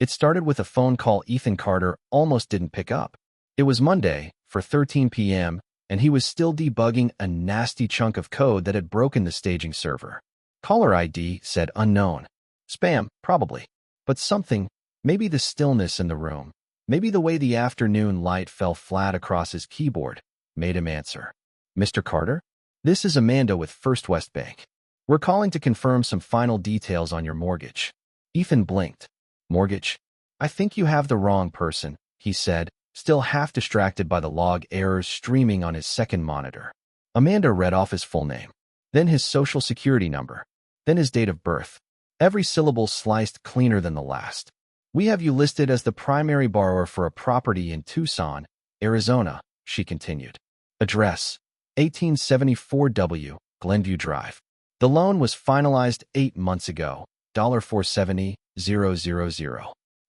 It started with a phone call Ethan Carter almost didn't pick up. It was Monday, for 13 p.m., and he was still debugging a nasty chunk of code that had broken the staging server. Caller ID said unknown. Spam, probably. But something, maybe the stillness in the room, maybe the way the afternoon light fell flat across his keyboard, made him answer. Mr. Carter? This is Amanda with First West Bank. We're calling to confirm some final details on your mortgage. Ethan blinked. Mortgage? I think you have the wrong person, he said, still half distracted by the log errors streaming on his second monitor. Amanda read off his full name, then his social security number, then his date of birth. Every syllable sliced cleaner than the last. We have you listed as the primary borrower for a property in Tucson, Arizona, she continued. Address, 1874 W, Glenview Drive. The loan was finalized 8 months ago, $470,000.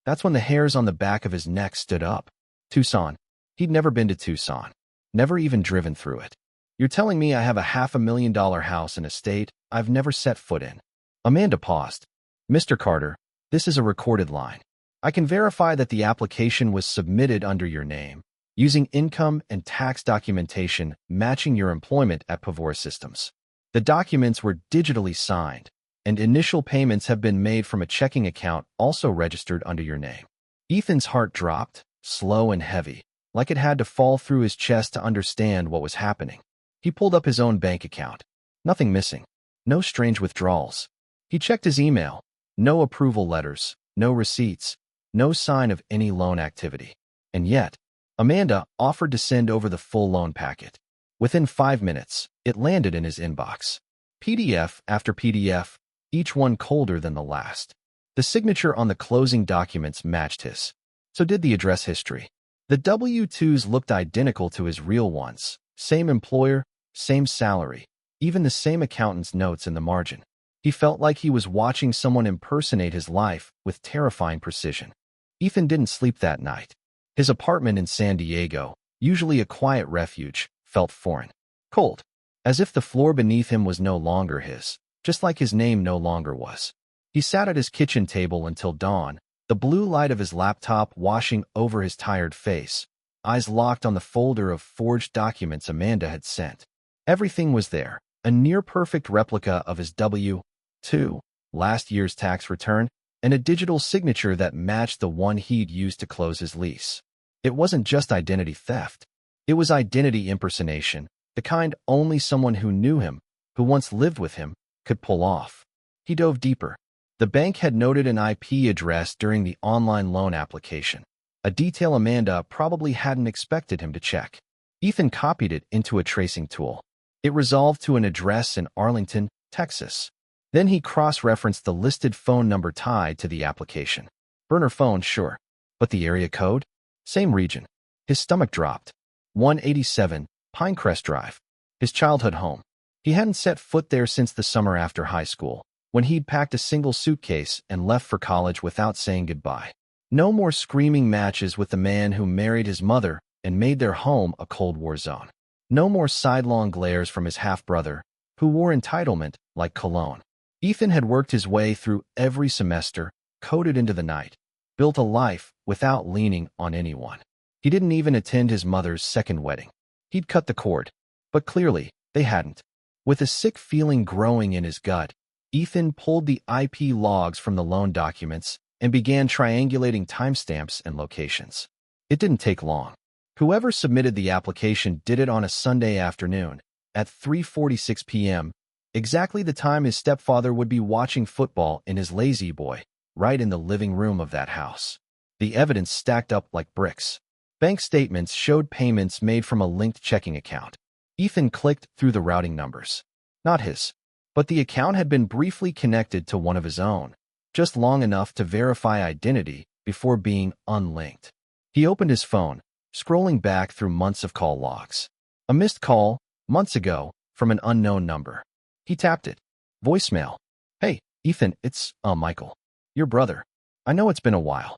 That's when the hairs on the back of his neck stood up. Tucson. He'd never been to Tucson. Never even driven through it. You're telling me I have a $500,000 house and estate I've never set foot in? Amanda paused. Mr. Carter, this is a recorded line. I can verify that the application was submitted under your name, using income and tax documentation matching your employment at Pavora Systems. The documents were digitally signed, and initial payments have been made from a checking account also registered under your name. Ethan's heart dropped, slow and heavy, like it had to fall through his chest to understand what was happening. He pulled up his own bank account. Nothing missing. No strange withdrawals. He checked his email. No approval letters, no receipts, no sign of any loan activity. And yet, Amanda offered to send over the full loan packet. Within 5 minutes, it landed in his inbox. PDF after PDF, each one colder than the last. The signature on the closing documents matched his. So did the address history. The W-2s looked identical to his real ones. Same employer, same salary, even the same accountant's notes in the margin. He felt like he was watching someone impersonate his life with terrifying precision. Ethan didn't sleep that night. His apartment in San Diego, usually a quiet refuge, felt foreign. Cold. As if the floor beneath him was no longer his, just like his name no longer was. He sat at his kitchen table until dawn, the blue light of his laptop washing over his tired face, eyes locked on the folder of forged documents Amanda had sent. Everything was there, a near-perfect replica of his W-2, last year's tax return, and a digital signature that matched the one he'd used to close his lease. It wasn't just identity theft. It was identity impersonation, the kind only someone who knew him, who once lived with him, could pull off. He dove deeper. The bank had noted an IP address during the online loan application, a detail Amanda probably hadn't expected him to check. Ethan copied it into a tracing tool. It resolved to an address in Arlington, Texas. Then he cross-referenced the listed phone number tied to the application. Burner phone, sure. But the area code? Same region. His stomach dropped. 187, Pinecrest Drive. His childhood home. He hadn't set foot there since the summer after high school, when he'd packed a single suitcase and left for college without saying goodbye. No more screaming matches with the man who married his mother and made their home a Cold War zone. No more sidelong glares from his half-brother, who wore entitlement like cologne. Ethan had worked his way through every semester, coded into the night, built a life without leaning on anyone. He didn't even attend his mother's second wedding. He'd cut the cord, but clearly they hadn't. With a sick feeling growing in his gut, Ethan pulled the IP logs from the loan documents and began triangulating timestamps and locations. It didn't take long. Whoever submitted the application did it on a Sunday afternoon at 3:46 p.m., exactly the time his stepfather would be watching football in his lazy boy, right in the living room of that house. The evidence stacked up like bricks. Bank statements showed payments made from a linked checking account. Ethan clicked through the routing numbers. Not his. But the account had been briefly connected to one of his own, just long enough to verify identity before being unlinked. He opened his phone, scrolling back through months of call logs. A missed call, months ago, from an unknown number. He tapped it. Voicemail. Hey, Ethan, it's, Michael. Your brother. I know it's been a while.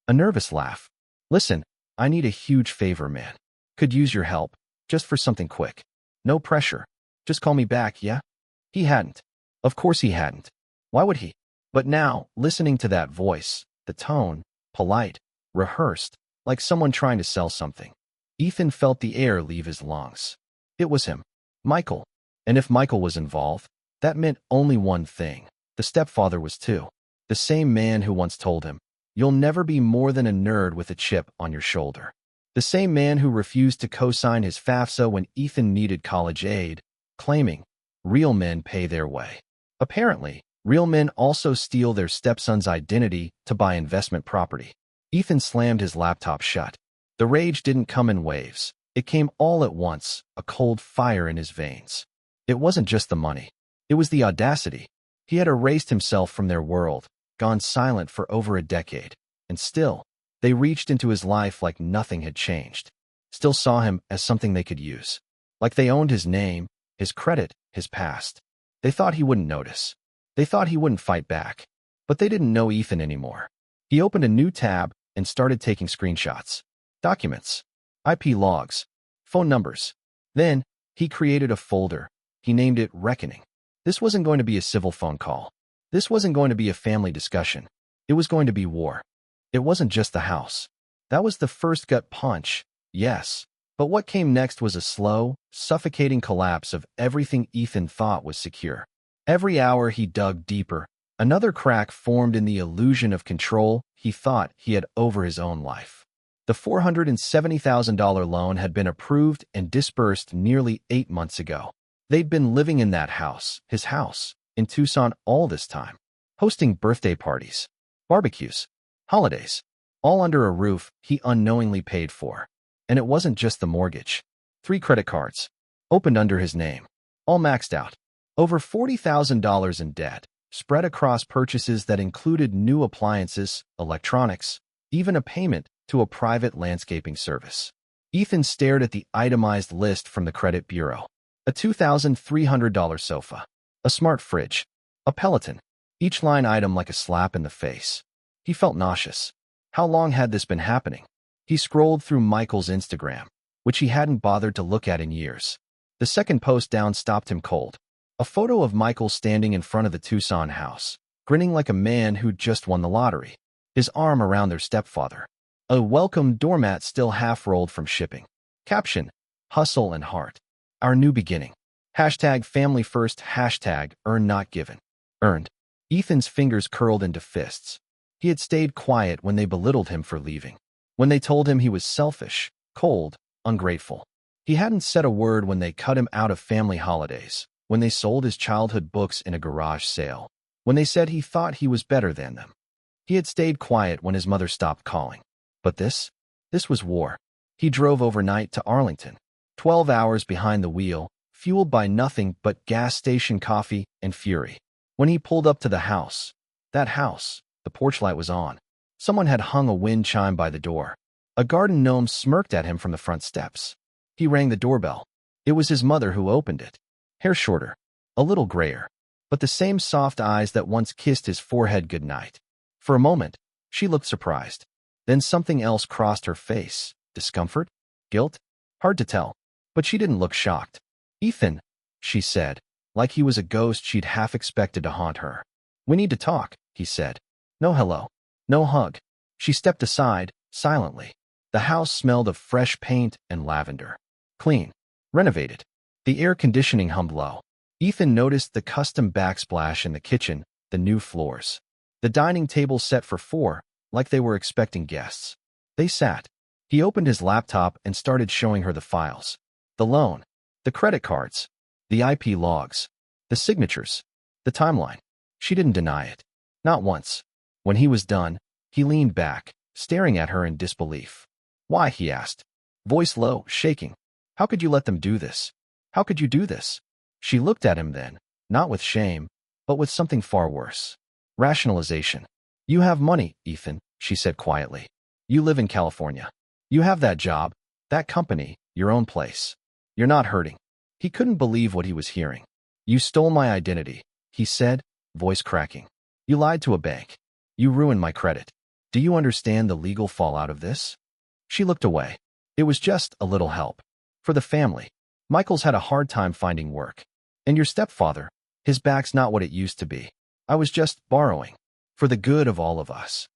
A nervous laugh. Listen, I need a huge favor, man. Could use your help, just for something quick. No pressure. Just call me back, yeah? He hadn't. Of course he hadn't. Why would he? But now, listening to that voice, the tone, polite, rehearsed, like someone trying to sell something. Ethan felt the air leave his lungs. It was him, Michael. And if Michael was involved, that meant only one thing. The stepfather was too. The same man who once told him, "You'll never be more than a nerd with a chip on your shoulder." The same man who refused to co-sign his FAFSA when Ethan needed college aid, claiming, "Real men pay their way." Apparently, real men also steal their stepson's identity to buy investment property. Ethan slammed his laptop shut. The rage didn't come in waves. It came all at once, a cold fire in his veins. It wasn't just the money. It was the audacity. He had erased himself from their world, gone silent for over a decade, and still, they reached into his life like nothing had changed. Still saw him as something they could use. Like they owned his name, his credit, his past. They thought he wouldn't notice. They thought he wouldn't fight back. But they didn't know Ethan anymore. He opened a new tab and started taking screenshots. Documents. IP logs. Phone numbers. Then, he created a folder. He named it Reckoning. This wasn't going to be a civil phone call. This wasn't going to be a family discussion. It was going to be war. It wasn't just the house. That was the first gut punch, yes. But what came next was a slow, suffocating collapse of everything Ethan thought was secure. Every hour he dug deeper, another crack formed in the illusion of control he thought he had over his own life. The $470,000 loan had been approved and disbursed nearly 8 months ago. They'd been living in that house, his house, in Tucson all this time, hosting birthday parties, barbecues, holidays, all under a roof he unknowingly paid for. And it wasn't just the mortgage. 3 credit cards, opened under his name, all maxed out. Over $40,000 in debt, spread across purchases that included new appliances, electronics, even a payment to a private landscaping service. Ethan stared at the itemized list from the credit bureau. A $2,300 sofa, a smart fridge, a Peloton, each line item like a slap in the face. He felt nauseous. How long had this been happening? He scrolled through Michael's Instagram, which he hadn't bothered to look at in years. The second post down stopped him cold. A photo of Michael standing in front of the Tucson house, grinning like a man who'd just won the lottery, his arm around their stepfather. A welcome doormat still half rolled from shipping. Caption, "Hustle and heart. Our new beginning. Hashtag family first, hashtag earn not given." Earned. Ethan's fingers curled into fists. He had stayed quiet when they belittled him for leaving. When they told him he was selfish, cold, ungrateful. He hadn't said a word when they cut him out of family holidays, when they sold his childhood books in a garage sale, when they said he thought he was better than them. He had stayed quiet when his mother stopped calling. But this was war. He drove overnight to Arlington, 12 hours behind the wheel, fueled by nothing but gas station coffee and fury. When he pulled up to the house, that house, the porch light was on. Someone had hung a wind chime by the door. A garden gnome smirked at him from the front steps. He rang the doorbell. It was his mother who opened it. Hair shorter, a little grayer, but the same soft eyes that once kissed his forehead goodnight. For a moment, she looked surprised. Then something else crossed her face. Discomfort? Guilt? Hard to tell. But she didn't look shocked. "Ethan," she said, like he was a ghost she'd half expected to haunt her. "We need to talk," he said. No hello. No hug. She stepped aside, silently. The house smelled of fresh paint and lavender. Clean. Renovated. The air conditioning hummed low. Ethan noticed the custom backsplash in the kitchen, the new floors. The dining table set for 4, like they were expecting guests. They sat. He opened his laptop and started showing her the files. The loan. The credit cards. The IP logs. The signatures. The timeline. She didn't deny it. Not once. When he was done, he leaned back, staring at her in disbelief. "Why?" he asked. Voice low, shaking. "How could you let them do this? How could you do this?" She looked at him then, not with shame, but with something far worse. Rationalization. "You have money, Ethan," she said quietly. "You live in California. You have that job, that company, your own place. You're not hurting." He couldn't believe what he was hearing. "You stole my identity," he said, voice cracking. "You lied to a bank. You ruined my credit. Do you understand the legal fallout of this?" She looked away. It was just a little help. For the family. Michael's had a hard time finding work. And your stepfather, his back's not what it used to be. I was just borrowing. For the good of all of us.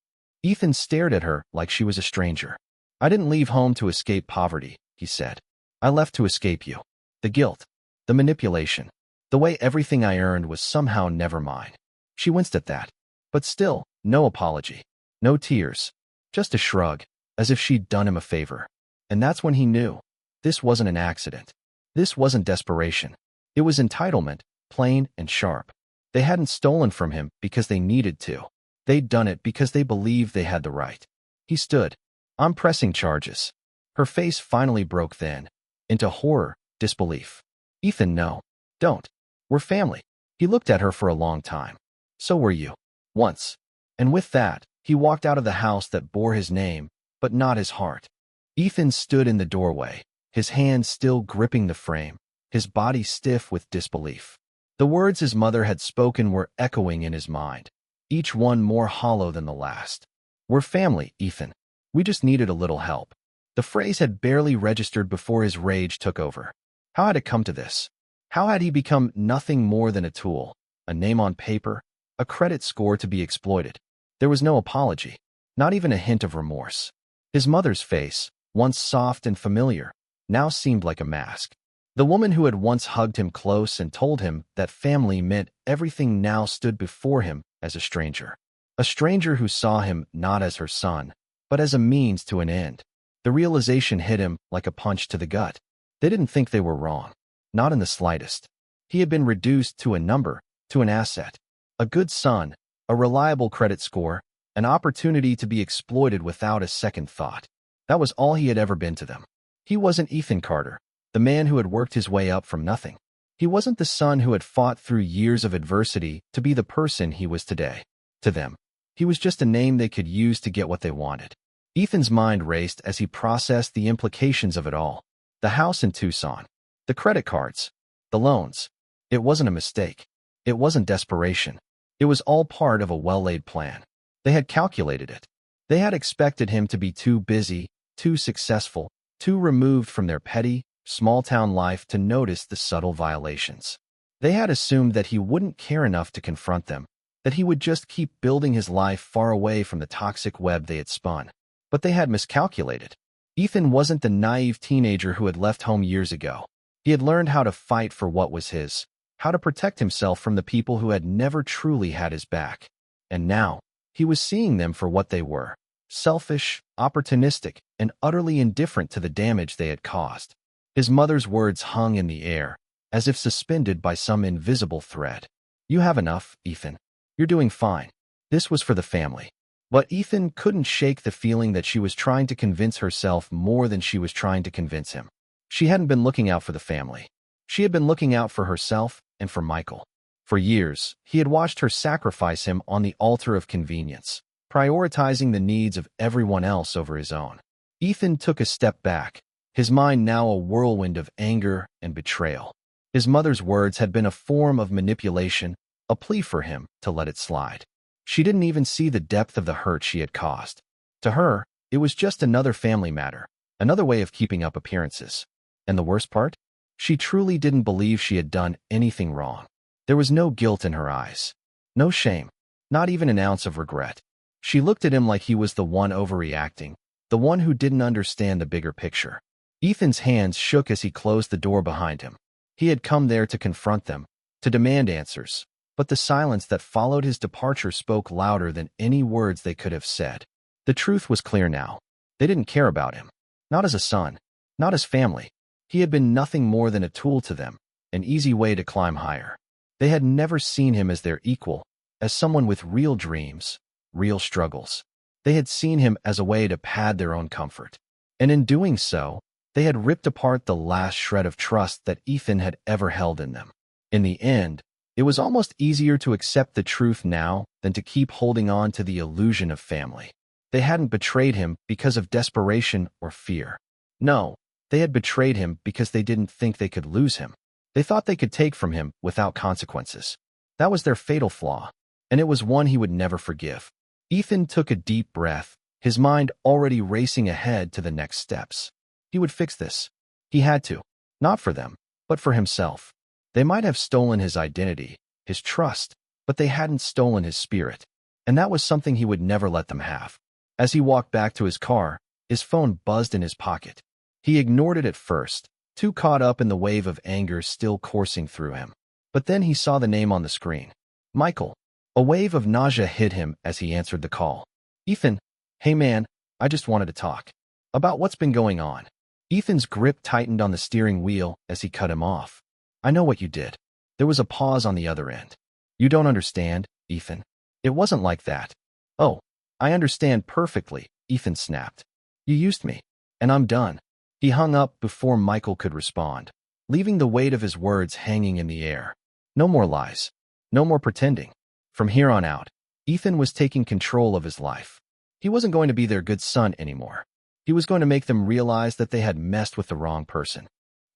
Ethan stared at her like she was a stranger. I didn't leave home to escape poverty, he said. I left to escape you. The guilt. The manipulation. The way everything I earned was somehow never mine. She winced at that. But still, no apology. No tears. Just a shrug, as if she'd done him a favor. And that's when he knew. This wasn't an accident. This wasn't desperation. It was entitlement, plain and sharp. They hadn't stolen from him because they needed to. They'd done it because they believed they had the right. He stood. I'm pressing charges. Her face finally broke then. Into horror, disbelief. Ethan, no. Don't. We're family. He looked at her for a long time. So were you. Once. And with that, he walked out of the house that bore his name, but not his heart. Ethan stood in the doorway, his hand still gripping the frame, his body stiff with disbelief. The words his mother had spoken were echoing in his mind, each one more hollow than the last. We're family, Ethan. We just needed a little help. The phrase had barely registered before his rage took over. How had it come to this? How had he become nothing more than a tool, a name on paper, a credit score to be exploited? There was no apology, not even a hint of remorse. His mother's face, once soft and familiar, now seemed like a mask. The woman who had once hugged him close and told him that family meant everything now stood before him as a stranger. A stranger who saw him not as her son, but as a means to an end. The realization hit him like a punch to the gut. They didn't think they were wrong. Not in the slightest. He had been reduced to a number, to an asset. A good son, a reliable credit score, an opportunity to be exploited without a second thought. That was all he had ever been to them. He wasn't Ethan Carter, the man who had worked his way up from nothing. He wasn't the son who had fought through years of adversity to be the person he was today. To them, he was just a name they could use to get what they wanted. Ethan's mind raced as he processed the implications of it all. The house in Tucson. The credit cards. The loans. It wasn't a mistake. It wasn't desperation. It was all part of a well-laid plan. They had calculated it. They had expected him to be too busy, too successful, too removed from their petty, small-town life to notice the subtle violations. They had assumed that he wouldn't care enough to confront them, that he would just keep building his life far away from the toxic web they had spun. But they had miscalculated. Ethan wasn't the naive teenager who had left home years ago. He had learned how to fight for what was his, how to protect himself from the people who had never truly had his back. And now, he was seeing them for what they were. Selfish, opportunistic, and utterly indifferent to the damage they had caused. His mother's words hung in the air, as if suspended by some invisible thread. You have enough, Ethan. You're doing fine. This was for the family. But Ethan couldn't shake the feeling that she was trying to convince herself more than she was trying to convince him. She hadn't been looking out for the family. She had been looking out for herself and for Michael. For years, he had watched her sacrifice him on the altar of convenience, prioritizing the needs of everyone else over his own. Ethan took a step back, his mind now a whirlwind of anger and betrayal. His mother's words had been a form of manipulation, a plea for him to let it slide. She didn't even see the depth of the hurt she had caused. To her, it was just another family matter, another way of keeping up appearances. And the worst part? She truly didn't believe she had done anything wrong. There was no guilt in her eyes. No shame. Not even an ounce of regret. She looked at him like he was the one overreacting, the one who didn't understand the bigger picture. Ethan's hands shook as he closed the door behind him. He had come there to confront them, to demand answers, but the silence that followed his departure spoke louder than any words they could have said. The truth was clear now. They didn't care about him. Not as a son. Not as family. He had been nothing more than a tool to them, an easy way to climb higher. They had never seen him as their equal, as someone with real dreams, real struggles. They had seen him as a way to pad their own comfort. And in doing so, they had ripped apart the last shred of trust that Ethan had ever held in them. In the end, it was almost easier to accept the truth now than to keep holding on to the illusion of family. They hadn't betrayed him because of desperation or fear. No, they had betrayed him because they didn't think they could lose him. They thought they could take from him without consequences. That was their fatal flaw, and it was one he would never forgive. Ethan took a deep breath, his mind already racing ahead to the next steps. He would fix this. He had to. Not for them, but for himself. They might have stolen his identity, his trust, but they hadn't stolen his spirit. And that was something he would never let them have. As he walked back to his car, his phone buzzed in his pocket. He ignored it at first, too caught up in the wave of anger still coursing through him. But then he saw the name on the screen. Michael. A wave of nausea hit him as he answered the call. Ethan, hey man, I just wanted to talk. About what's been going on. Ethan's grip tightened on the steering wheel as he cut him off. I know what you did. There was a pause on the other end. You don't understand, Ethan. It wasn't like that. Oh, I understand perfectly, Ethan snapped. You used me, and I'm done. He hung up before Michael could respond, leaving the weight of his words hanging in the air. No more lies. No more pretending. From here on out, Ethan was taking control of his life. He wasn't going to be their good son anymore. He was going to make them realize that they had messed with the wrong person.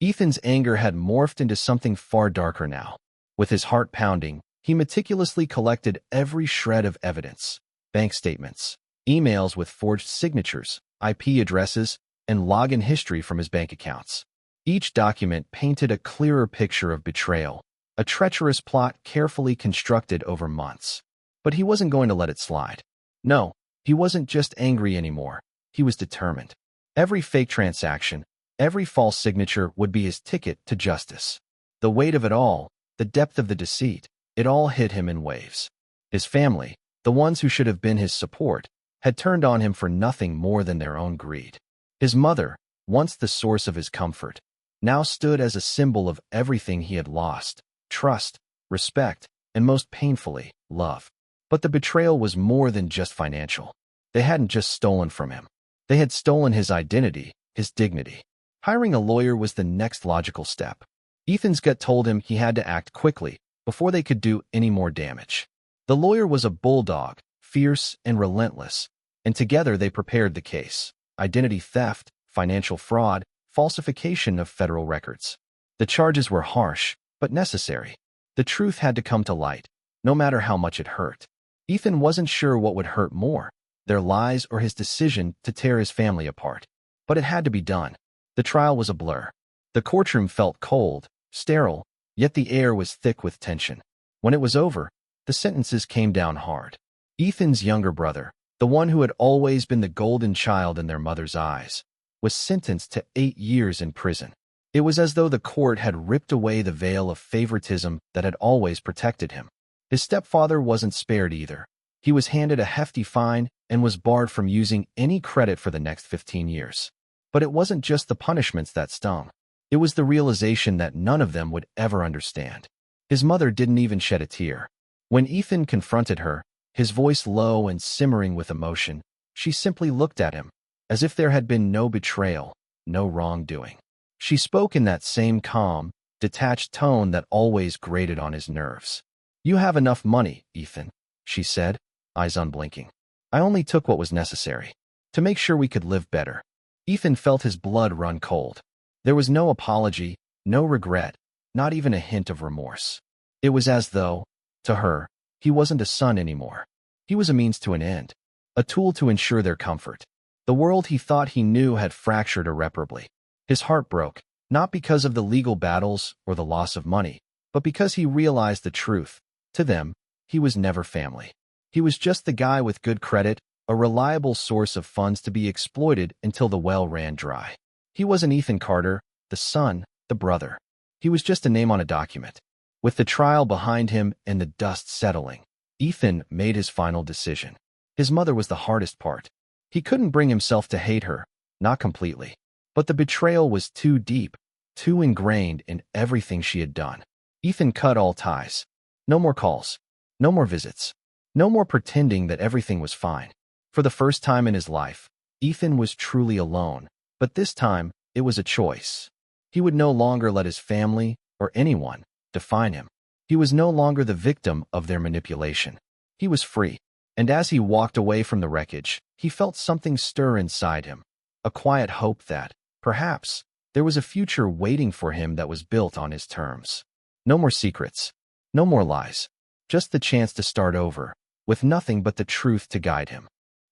Ethan's anger had morphed into something far darker now. With his heart pounding, he meticulously collected every shred of evidence: bank statements, emails with forged signatures, IP addresses, and login history from his bank accounts. Each document painted a clearer picture of betrayal, a treacherous plot carefully constructed over months. But he wasn't going to let it slide. No, he wasn't just angry anymore. He was determined. Every fake transaction, every false signature would be his ticket to justice. The weight of it all, the depth of the deceit, it all hit him in waves. His family, the ones who should have been his support, had turned on him for nothing more than their own greed. His mother, once the source of his comfort, now stood as a symbol of everything he had lost: trust, respect, and most painfully, love. But the betrayal was more than just financial. They hadn't just stolen from him. They had stolen his identity, his dignity. Hiring a lawyer was the next logical step. Ethan's gut told him he had to act quickly before they could do any more damage. The lawyer was a bulldog, fierce and relentless, and together they prepared the case: identity theft, financial fraud, falsification of federal records. The charges were harsh, but necessary. The truth had to come to light, no matter how much it hurt. Ethan wasn't sure what would hurt more: their lies or his decision to tear his family apart. But it had to be done. The trial was a blur. The courtroom felt cold, sterile, yet the air was thick with tension. When it was over, the sentences came down hard. Ethan's younger brother, the one who had always been the golden child in their mother's eyes, was sentenced to 8 years in prison. It was as though the court had ripped away the veil of favoritism that had always protected him. His stepfather wasn't spared either. He was handed a hefty fine and was barred from using any credit for the next 15 years. But it wasn't just the punishments that stung. It was the realization that none of them would ever understand. His mother didn't even shed a tear. When Ethan confronted her, his voice low and simmering with emotion, she simply looked at him, as if there had been no betrayal, no wrongdoing. She spoke in that same calm, detached tone that always grated on his nerves. You have enough money, Ethan, she said, eyes unblinking. I only took what was necessary to make sure we could live better. Ethan felt his blood run cold. There was no apology, no regret, not even a hint of remorse. It was as though, to her, he wasn't a son anymore. He was a means to an end, a tool to ensure their comfort. The world he thought he knew had fractured irreparably. His heart broke, not because of the legal battles or the loss of money, but because he realized the truth. To them, he was never family. He was just the guy with good credit, a reliable source of funds to be exploited until the well ran dry. He wasn't Ethan Carter, the son, the brother. He was just a name on a document. With the trial behind him and the dust settling, Ethan made his final decision. His mother was the hardest part. He couldn't bring himself to hate her, not completely. But the betrayal was too deep, too ingrained in everything she had done. Ethan cut all ties. No more calls. No more visits. No more pretending that everything was fine. For the first time in his life, Ethan was truly alone, but this time it was a choice. He would no longer let his family, or anyone, define him. He was no longer the victim of their manipulation. He was free, and as he walked away from the wreckage, he felt something stir inside him, a quiet hope that, perhaps, there was a future waiting for him that was built on his terms. No more secrets. No more lies. Just the chance to start over, with nothing but the truth to guide him.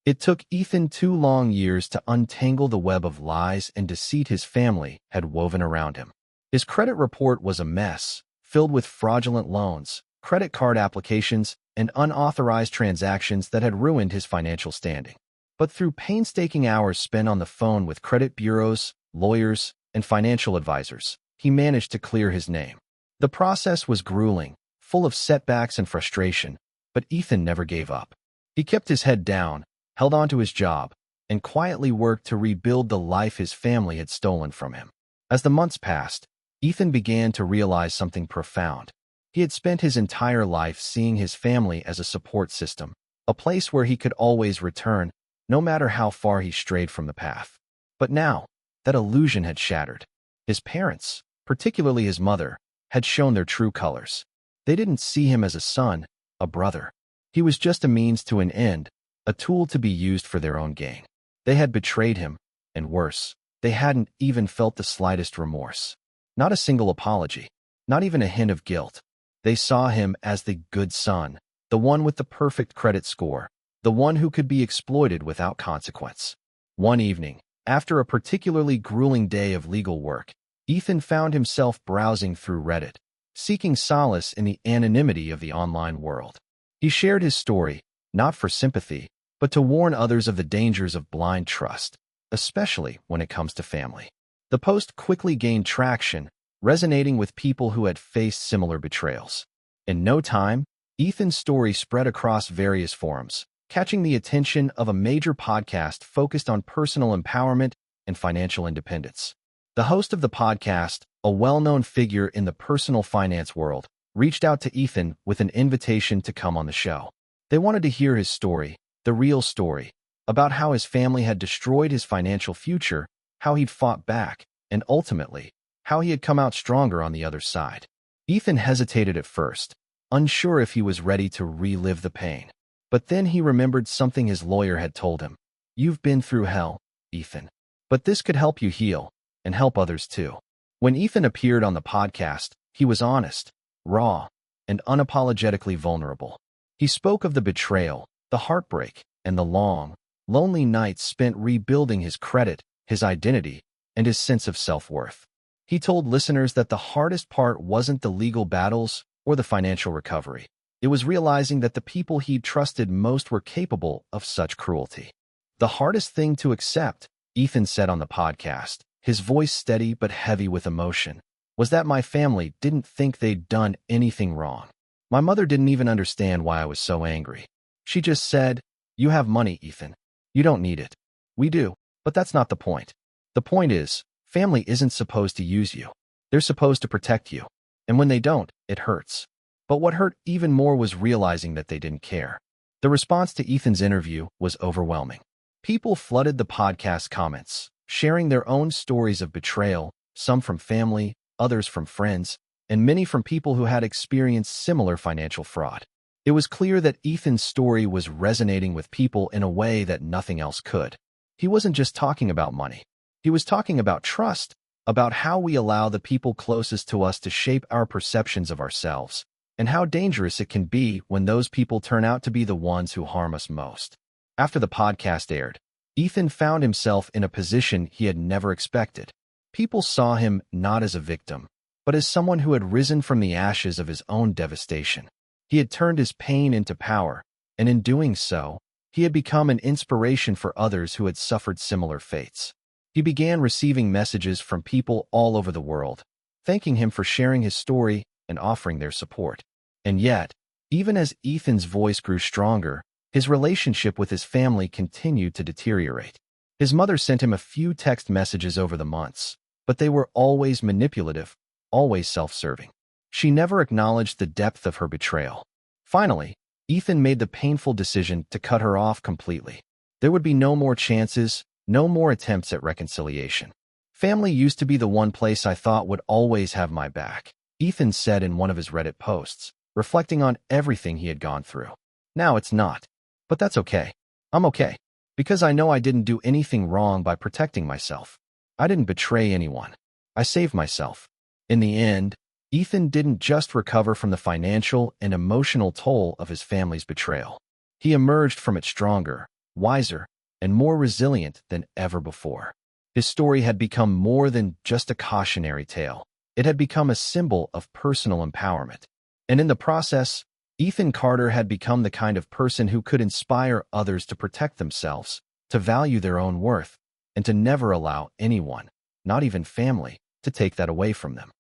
It took Ethan 2 long years to untangle the web of lies and deceit his family had woven around him. His credit report was a mess, filled with fraudulent loans, credit card applications, and unauthorized transactions that had ruined his financial standing. But through painstaking hours spent on the phone with credit bureaus, lawyers, and financial advisors, he managed to clear his name. The process was grueling, full of setbacks and frustration, but Ethan never gave up. He kept his head down, held on to his job, and quietly worked to rebuild the life his family had stolen from him. As the months passed, Ethan began to realize something profound. He had spent his entire life seeing his family as a support system, a place where he could always return, no matter how far he strayed from the path. But now, that illusion had shattered. His parents, particularly his mother, had shown their true colors. They didn't see him as a son, a brother. He was just a means to an end, a tool to be used for their own gain. They had betrayed him, and worse, they hadn't even felt the slightest remorse. Not a single apology, not even a hint of guilt. They saw him as the good son, the one with the perfect credit score, the one who could be exploited without consequence. One evening, after a particularly grueling day of legal work, Ethan found himself browsing through Reddit, seeking solace in the anonymity of the online world. He shared his story, not for sympathy, but to warn others of the dangers of blind trust, especially when it comes to family. The post quickly gained traction, resonating with people who had faced similar betrayals. In no time, Ethan's story spread across various forums, catching the attention of a major podcast focused on personal empowerment and financial independence. The host of the podcast, a well-known figure in the personal finance world, reached out to Ethan with an invitation to come on the show. They wanted to hear his story, the real story, about how his family had destroyed his financial future, how he'd fought back, and ultimately, how he had come out stronger on the other side. Ethan hesitated at first, unsure if he was ready to relive the pain. But then he remembered something his lawyer had told him. "You've been through hell, Ethan. But this could help you heal, and help others too." When Ethan appeared on the podcast, he was honest, raw, and unapologetically vulnerable. He spoke of the betrayal, the heartbreak, and the long, lonely nights spent rebuilding his credit, his identity, and his sense of self-worth. He told listeners that the hardest part wasn't the legal battles or the financial recovery. It was realizing that the people he'd trusted most were capable of such cruelty. "The hardest thing to accept," Ethan said on the podcast, his voice steady but heavy with emotion, "was that my family didn't think they'd done anything wrong. My mother didn't even understand why I was so angry. She just said, 'You have money, Ethan. You don't need it.' We do, but that's not the point. The point is, family isn't supposed to use you. They're supposed to protect you. And when they don't, it hurts." But what hurt even more was realizing that they didn't care. The response to Ethan's interview was overwhelming. People flooded the podcast comments, sharing their own stories of betrayal, some from family, others from friends, and many from people who had experienced similar financial fraud. It was clear that Ethan's story was resonating with people in a way that nothing else could. He wasn't just talking about money. He was talking about trust, about how we allow the people closest to us to shape our perceptions of ourselves, and how dangerous it can be when those people turn out to be the ones who harm us most. After the podcast aired, Ethan found himself in a position he had never expected. People saw him not as a victim, but as someone who had risen from the ashes of his own devastation. He had turned his pain into power, and in doing so, he had become an inspiration for others who had suffered similar fates. He began receiving messages from people all over the world, thanking him for sharing his story and offering their support. And yet, even as Ethan's voice grew stronger, his relationship with his family continued to deteriorate. His mother sent him a few text messages over the months, but they were always manipulative, always self-serving. She never acknowledged the depth of her betrayal. Finally, Ethan made the painful decision to cut her off completely. There would be no more chances, no more attempts at reconciliation. "Family used to be the one place I thought would always have my back," Ethan said in one of his Reddit posts, reflecting on everything he had gone through. "Now it's not. But that's okay. I'm okay. Because I know I didn't do anything wrong by protecting myself. I didn't betray anyone. I saved myself." In the end, Ethan didn't just recover from the financial and emotional toll of his family's betrayal. He emerged from it stronger, wiser, and more resilient than ever before. His story had become more than just a cautionary tale. It had become a symbol of personal empowerment. And in the process, Ethan Carter had become the kind of person who could inspire others to protect themselves, to value their own worth, and to never allow anyone, not even family, to take that away from them.